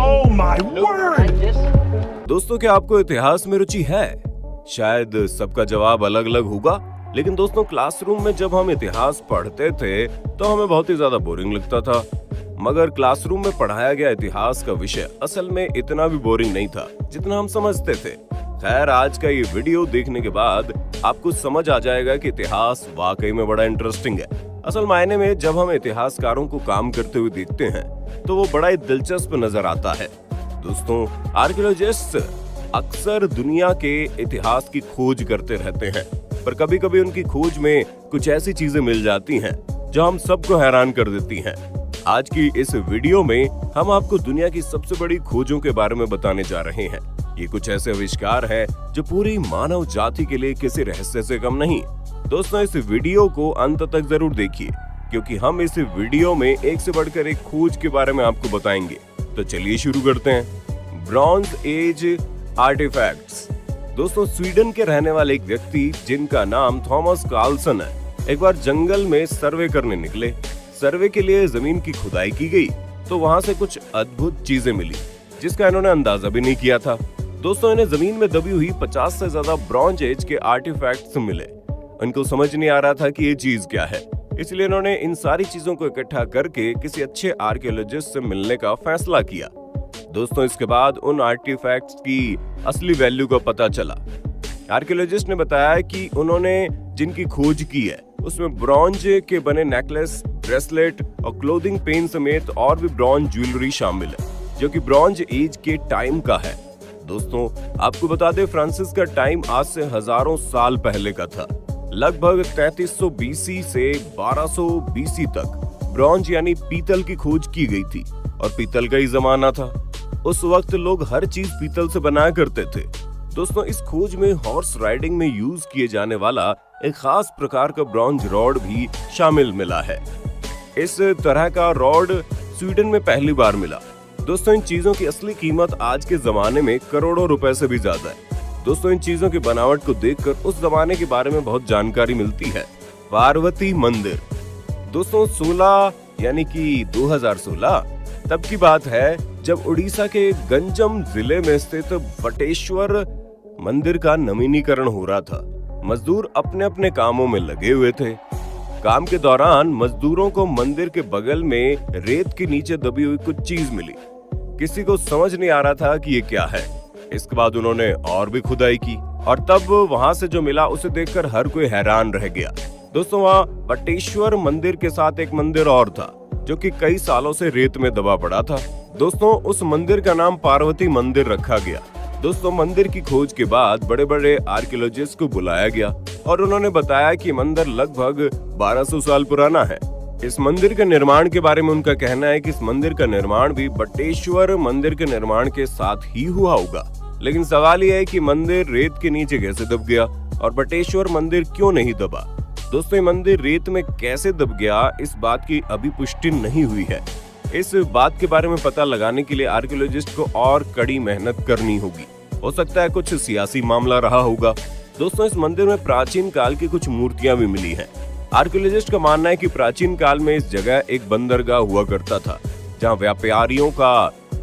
Oh my word! दोस्तों, क्या आपको इतिहास में रुचि है? शायद सबका जवाब अलग अलग होगा, लेकिन दोस्तों क्लासरूम में जब हम इतिहास पढ़ते थे तो हमें बहुत ही ज्यादा बोरिंग लगता था। मगर क्लासरूम में पढ़ाया गया इतिहास का विषय असल में इतना भी बोरिंग नहीं था जितना हम समझते थे। खैर, आज का ये वीडियो देखने के बाद आपको समझ आ जाएगा कि इतिहास वाकई में बड़ा इंटरेस्टिंग है। असल मायने में जब हम इतिहासकारों को काम करते हुए देखते हैं तो वो बड़ा ही दिलचस्प नजर आता है। दोस्तों, आर्कियोलॉजिस्ट अक्सर दुनिया के इतिहास की खोज करते रहते हैं, पर कभी कभी उनकी खोज में कुछ ऐसी चीजें मिल जाती हैं जो हम सबको हैरान कर देती हैं। आज की इस वीडियो में हम आपको दुनिया की सबसे बड़ी खोजों के बारे में बताने जा रहे हैं। ये कुछ ऐसे आविष्कार हैं जो पूरी मानव जाति के लिए किसी रहस्य से कम नहीं। दोस्तों, इस वीडियो को अंत तक जरूर देखिए, क्योंकि हम इस वीडियो में एक से बढ़कर एक खोज के बारे में आपको बताएंगे। तो चलिए शुरू करते हैं। Bronze age artefacts. दोस्तों, स्वीडन के रहने वाले एक व्यक्ति जिनका नाम थॉमस कार्लसन है, एक बार जंगल में सर्वे करने निकले। सर्वे के लिए जमीन की खुदाई की गई तो वहां से कुछ अद्भुत चीजें मिली जिसका इन्होंने अंदाजा भी नहीं किया था। दोस्तों, इन्हें जमीन में दबी हुई 50 से ज्यादा ब्रॉन्ज एज के आर्टिफैक्ट्स मिले। इनको समझ नहीं आ रहा था कि ये चीज क्या है, इसलिए इन्होंने इन सारी चीजों को इकट्ठा करके किसी अच्छे आर्कियोलॉजिस्ट से मिलने का फैसला किया। दोस्तों, इसके बाद उन आर्टिफैक्ट्स की असली वैल्यू का पता चला। आर्कियोलॉजिस्ट ने बताया कि उन्होंने जिनकी खोज की है उसमें ब्रॉन्ज के बने नेकलेस, ब्रेसलेट और क्लोथिंग पेन समेत और भी ब्रॉन्ज ज्वेलरी शामिल है, जो कि ब्रॉन्ज एज के टाइम का है। दोस्तों, आपको बता दें, फ्रांसिस का टाइम आज से हजारों साल पहले का था। लगभग 3300 बीसी से 1200 बीसी तक ब्रॉन्ज यानी पीतल की खोज की गई थी, और पीतल का ही जमाना था। उस वक्त लोग हर चीज पीतल से बनाया करते थे। दोस्तों, इस खोज में हॉर्स राइडिंग में यूज किए जाने वाला एक खास प्रकार का ब्रॉन्ज रॉड भी शामिल मिला है। इस तरह का रॉड स्वीडन में पहली बार मिला। दोस्तों, इन चीजों की असली कीमत आज के जमाने में करोड़ों रुपए से भी ज्यादा है। दोस्तों, इन चीजों की बनावट को देखकर उस जमाने के बारे में बहुत जानकारी मिलती है। पार्वती मंदिर। दोस्तों, 16 यानी कि 2016 तब की बात है जब उड़ीसा के गंजम जिले में स्थित बटेश्वर मंदिर का नवीनीकरण हो रहा था। मजदूर अपने अपने कामों में लगे हुए थे। काम के दौरान मजदूरों को मंदिर के बगल में रेत के नीचे दबी हुई कुछ चीज मिली। किसी को समझ नहीं आ रहा था कि ये क्या है। इसके बाद उन्होंने और भी खुदाई की, और तब वहां से जो मिला उसे देखकर हर कोई हैरान रह गया। दोस्तों, वहाँ बटेश्वर मंदिर के साथ एक मंदिर और था जो कि कई सालों से रेत में दबा पड़ा था। दोस्तों, उस मंदिर का नाम पार्वती मंदिर रखा गया। दोस्तों, मंदिर की खोज के बाद बड़े बड़े आर्कियोलॉजिस्ट को बुलाया गया और उन्होंने बताया कि मंदिर लगभग 1200 साल पुराना है। इस मंदिर के निर्माण के बारे में उनका कहना है कि इस मंदिर का निर्माण भी बटेश्वर मंदिर के निर्माण के साथ ही हुआ होगा। लेकिन सवाल यह है कि मंदिर रेत के नीचे कैसे दब गया और बटेश्वर मंदिर क्यों नहीं दबा। दोस्तों, ये मंदिर रेत में कैसे दब गया, इस बात की अभी पुष्टि नहीं हुई है। इस बात के बारे में पता लगाने के लिए आर्कियोलॉजिस्ट को और कड़ी मेहनत करनी होगी। हो सकता है कुछ सियासी मामला रहा होगा। दोस्तों, इस मंदिर में प्राचीन काल की कुछ मूर्तियां भी मिली हैं। आर्कियोलॉजिस्ट का मानना है कि प्राचीन काल में इस जगह एक बंदरगाह हुआ करता था, जहां व्यापारियों का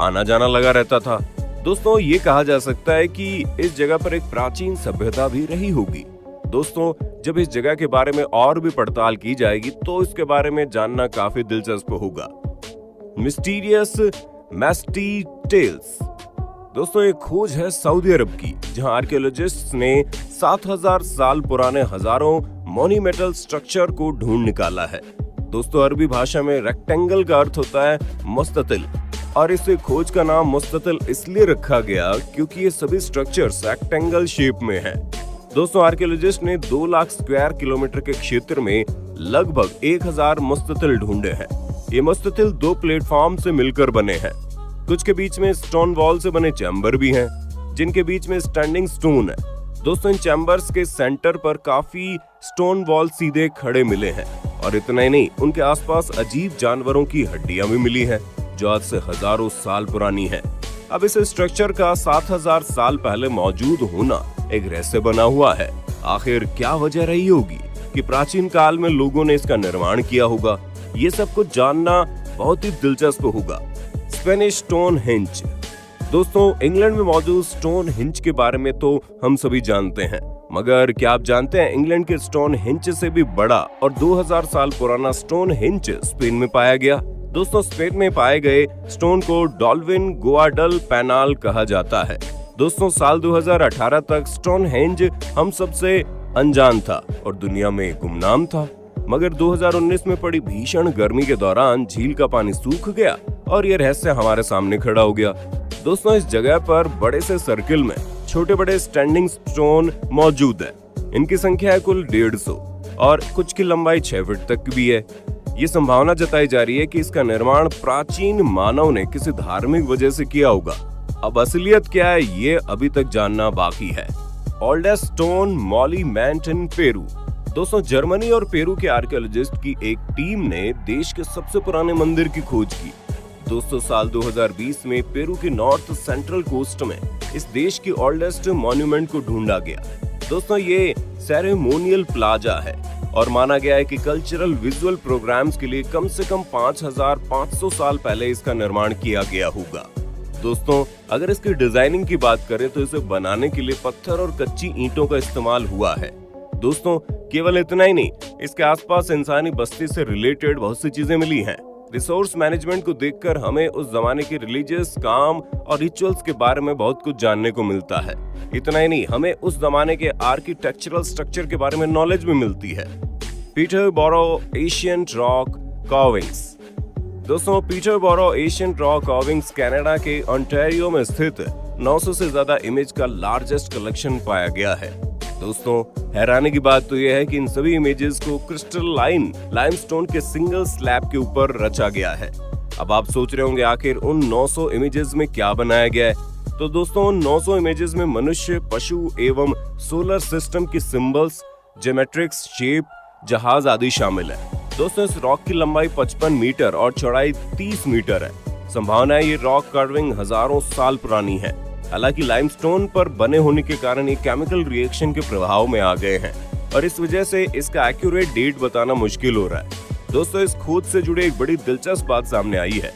आना जाना लगा रहता था। दोस्तों, ये कहा जा सकता है कि इस जगह पर एक प्राचीन सभ्यता भी रही होगी। दोस्तों, जब इस जगह के बारे में और भी पड़ताल की जाएगी तो इसके बारे में जानना काफी दिलचस्प होगा। मिस्टीरियस मैस्टी टेल्स। दोस्तों, एक खोज है सऊदी अरब की, जहां आर्कियोलॉजिस्ट्स ने 7000 साल पुराने हजारों मोन्यूमेंटल स्ट्रक्चर को ढूंढ निकाला है। दोस्तों, अरबी भाषा में रेक्टेंगल का अर्थ होता है मुस्ततिल, और इस खोज का नाम मुस्ततिल इसलिए रखा गया क्योंकि ये सभी स्ट्रक्चर्स रेक्टेंगल शेप में हैं। दोस्तों, आर्कियोलॉजिस्ट ने 2 लाख स्क्वायर किलोमीटर के क्षेत्र में लगभग 1000 मुस्ततिल ढूंढे हैं। ये मुस्ततिल 2 प्लेटफॉर्म से मिलकर बने हैं। कुछ के बीच में स्टोन वॉल से बने चैम्बर भी हैं, जिनके बीच में स्टैंडिंग स्टोन है। दोस्तों, इन चैम्बर्स के सेंटर पर काफी स्टोन वॉल सीधे खड़े मिले हैं, और इतना ही नहीं, उनके आसपास अजीब जानवरों की हड्डियां भी मिली हैं, जो आज से हजारों साल पुरानी है। अब इस स्ट्रक्चर का 7000 साल पहले मौजूद होना एक रहस्य बना हुआ है। आखिर क्या वजह रही होगी? कि प्राचीन काल में लोगों ने इसका निर्माण किया होगा। ये सब कुछ जानना बहुत ही दिलचस्प होगा। Spanish stone hinge. दोस्तों, इंग्लैंड में मौजूद स्टोन हिंज के बारे में तो हम सभी जानते हैं, मगर क्या आप जानते हैं इंग्लैंड के स्टोन हिंज से भी बड़ा और 2000 साल पुराना स्टोन हिंज स्पेन में पाया गया। दोस्तों, स्पेन में पाए गए स्टोन को डॉल्विन गुआडल पैनाल कहा जाता है। दोस्तों, साल 2018 तक स्टोन हिंज हम सबसे अनजान था और दुनिया में गुमनाम था, मगर 2019 में पड़ी भीषण गर्मी के दौरान झील का पानी सूख गया और ये रहस्य हमारे सामने खड़ा हो गया। दोस्तों, इस जगह पर बड़े से सर्किल में छोटे बड़े स्टैंडिंग स्टोन मौजूद है। इनकी संख्या है कुल 150 और कुछ की लंबाई 6 फीट तक भी है। ये संभावना जताई जा रही है कि इसका निर्माण प्राचीन मानव ने किसी धार्मिक वजह से किया होगा। अब असलियत क्या है, ये अभी तक जानना बाकी है। Oldest stone monument in Peru. दोस्तों, जर्मनी और पेरू के आर्कियोलॉजिस्ट की एक टीम ने देश के सबसे पुराने मंदिर की खोज की। दोस्तों, साल 2020 में पेरू के नॉर्थ सेंट्रल कोस्ट में इस देश की ओल्डेस्ट मॉन्यूमेंट को ढूंढा गया। दोस्तों, ये सेरेमोनियल प्लाजा है और माना गया है कि कल्चरल विजुअल प्रोग्राम्स के लिए कम से कम 5500 साल पहले इसका निर्माण किया गया होगा। दोस्तों, अगर इसकी डिजाइनिंग की बात करें तो इसे बनाने के लिए पत्थर और कच्ची ईंटों का इस्तेमाल हुआ है। दोस्तों, केवल इतना ही नहीं, इसके आसपास इंसानी बस्ती से रिलेटेड बहुत सी चीजें मिली हैं। रिसोर्स मैनेजमेंट को देखकर हमें उस जमाने के रिलीजियस काम और रिचुअल्स के बारे में बहुत कुछ जानने को मिलता है। इतना ही नहीं, हमें उस जमाने के आर्किटेक्चरल स्ट्रक्चर के बारे में नॉलेज भी मिलती है। पीटरबोरो एशियंट रॉक कार्विंग्स। दोस्तों, पीटरबोरो एशियंट रॉक कार्विंग्स कनाडा के ओंटारियो में स्थित 900 से ज्यादा इमेज का लार्जेस्ट कलेक्शन पाया गया है। दोस्तों, हैरानी की बात तो यह है कि इन सभी इमेजेस को क्रिस्टलाइन लाइमस्टोन के सिंगल स्लैब के ऊपर रचा गया है। अब आप सोच रहे होंगे आखिर उन 900 इमेजेस में क्या बनाया गया है? तो दोस्तों, उन 900 इमेजेस में मनुष्य, पशु एवं सोलर सिस्टम की सिंबल्स, ज्योमेट्रिक्स, शेप, जहाज आदि शामिल है। दोस्तों, इस रॉक की लंबाई 55 मीटर और चौड़ाई 30 मीटर है। संभावना है ये रॉक कार्विंग हजारों साल पुरानी है। हालांकि लाइमस्टोन पर बने होने के कारण ये केमिकल रिएक्शन के प्रभाव में आ गए हैं और इस वजह से इसका एक्यूरेट डेट बताना मुश्किल हो रहा है। दोस्तों, इस खोज से जुड़े एक बड़ी दिलचस्प बात सामने आई है।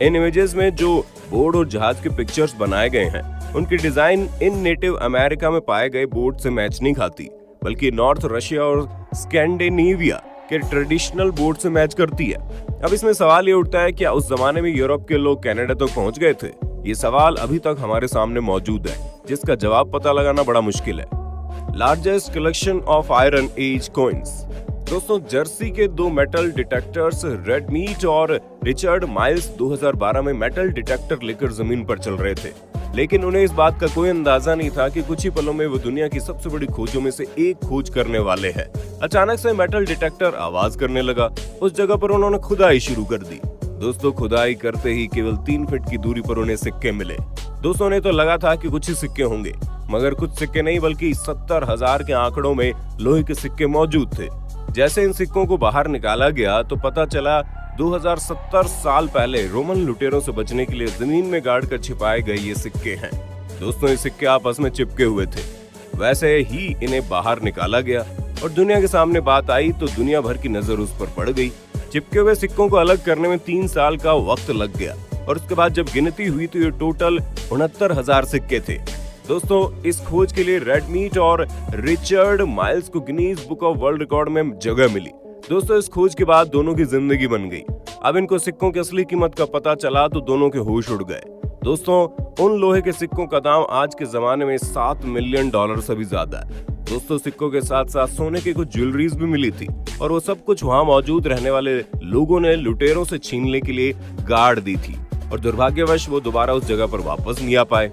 इन इमेजेस में जो बोर्ड और जहाज के पिक्चर्स बनाए गए हैं, उनकी डिजाइन इन नेटिव अमेरिका में पाए गए बोर्ड से मैच नहीं खाती, बल्कि नॉर्थ रशिया और स्कैंडिनेविया के ट्रेडिशनल बोर्ड से मैच करती है। अब इसमें सवाल ये उठता है, क्या उस जमाने में यूरोप के लोग कनाडा तक पहुंच गए थे? ये सवाल अभी तक हमारे सामने मौजूद है, जिसका जवाब पता लगाना बड़ा मुश्किल है। Largest collection of iron age coins. दोस्तों, जर्सी के 2 मेटल डिटेक्टर्स रेड मीट और रिचर्ड माइल्स 2012 में मेटल डिटेक्टर लेकर जमीन पर चल रहे थे, लेकिन उन्हें इस बात का कोई अंदाजा नहीं था कि कुछ ही पलों में वो दुनिया की सबसे बड़ी खोजों में से एक खोज करने वाले हैं। अचानक से मेटल डिटेक्टर आवाज करने लगा। उस जगह पर उन्होंने खुदाई शुरू कर दी। दोस्तों, खुदाई करते ही केवल 3 फीट की दूरी पर उन्हें सिक्के मिले। दोस्तों, ने तो लगा था कि कुछ ही सिक्के होंगे, मगर कुछ सिक्के नहीं बल्कि 70,000 के आंकड़ों में लोहे के सिक्के मौजूद थे। जैसे इन सिक्कों को बाहर निकाला गया तो पता चला 2070 साल पहले रोमन लुटेरों से बचने के लिए जमीन में गाड़ कर छिपाए गए ये सिक्के हैं। दोस्तों, ये सिक्के आपस में चिपके हुए थे। वैसे ही इन्हें बाहर निकाला गया और दुनिया के सामने बात आई तो दुनिया भर की नजर उस पर पड़ गई। चिपके हुए सिक्कों को अलग करने में 3 साल का वक्त लग गया और उसके बाद जब गिनती हुई तो ये टोटल 69,000 सिक्के थे। दोस्तों, इस खोज के लिए रेड मीट और रिचर्ड माइल्स को Guinness book of world record में जगह मिली। दोस्तों, इस खोज के बाद दोनों की जिंदगी बन गई। अब इनको सिक्कों की असली कीमत का पता चला तो दोनों के होश उड़ गए। दोस्तों, उन लोहे के सिक्कों का दाम आज के जमाने में $7 मिलियन से भी ज्यादा है। दोस्तों, सिक्कों के साथ साथ सोने की कुछ ज्वेलरीज भी मिली थी और वो सब कुछ वहाँ मौजूद रहने वाले लोगों ने लुटेरों से छीनने के लिए गाड़ दी थी और दुर्भाग्यवश वो दोबारा उस जगह पर वापस नहीं आ पाए।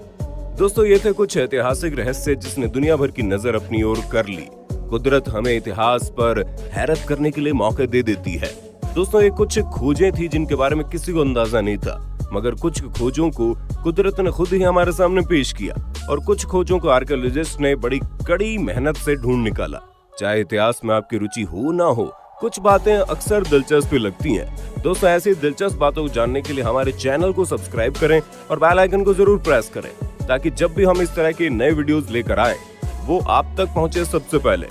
दोस्तों, ये थे कुछ ऐतिहासिक रहस्य जिसने दुनिया भर की नजर अपनी ओर कर ली। कुदरत हमें इतिहास पर हैरत करने के लिए मौके दे देती है। दोस्तों, ये कुछ खोजें थी जिनके बारे में किसी को अंदाजा नहीं था, मगर कुछ खोजों को कुदरत ने खुद ही हमारे सामने पेश किया और कुछ खोजों को आर्कियोलॉजिस्ट ने बड़ी कड़ी मेहनत से ढूंढ निकाला। चाहे इतिहास में आपकी रुचि हो ना हो, कुछ बातें अक्सर दिलचस्प लगती हैं। दोस्तों, ऐसी दिलचस्प बातों को जानने के लिए हमारे चैनल को सब्सक्राइब करें और बेल आइकन को जरूर प्रेस करें ताकि जब भी हम इस तरह के नए वीडियोस लेकर आए वो आप तक पहुंचे सबसे पहले।